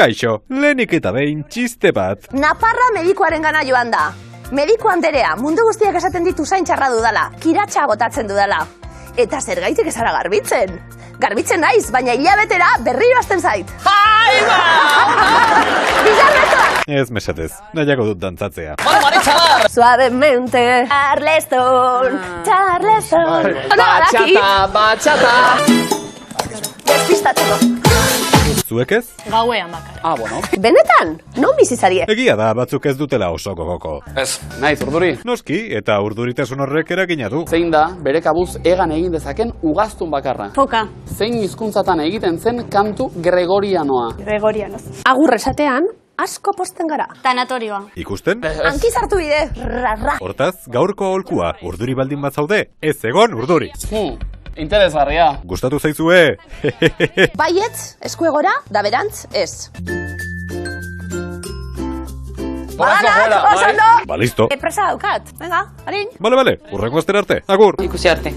Kaixo, lehenik eta behin txiste bat. Naparra medikuaren gana joan da. Mediku anderea, mundu guztiak esaten ditu zain txarra dudala, kiratxa botatzen dudala. Eta zergaitik ezara garbitzen? Garbitzen naiz, baina hilabetera berriro hasten zait. Aiba! Bizarreto! Ez mesedez, nahiago dut dantzatzea. Suavemente, Charleston, Charleston. Batxata. Despistatzeko. Zuek ez? Gauean bakar. Bueno. Benetan, non bizizarie? Egia da, batzuk ez dutela oso gogoko. Ez, naiz urduri. Noski, eta urduritasun horrek eragina du. Zein da, bere kabuz egan egin dezaken ugaztun bakarra. Foka. Zein hizkuntzatan egiten zen kantu gregorianoa. Gregorianoz. Agur esatean, asko posten gara. Tanatorioa. Ikusten? Hankiz hartu bide, rarra. Hortaz, gaurko aholkua, urduri baldin bat zaude, ez egon urduri. Interesgarria. Gustatu zaizue? Baietz, eskuegora, da berantz, ez. Oso Oso ondo! Ba, listo. Presa daukat, venga, harin. Bale, urrengo astera arte. Agur! Ikusi arte.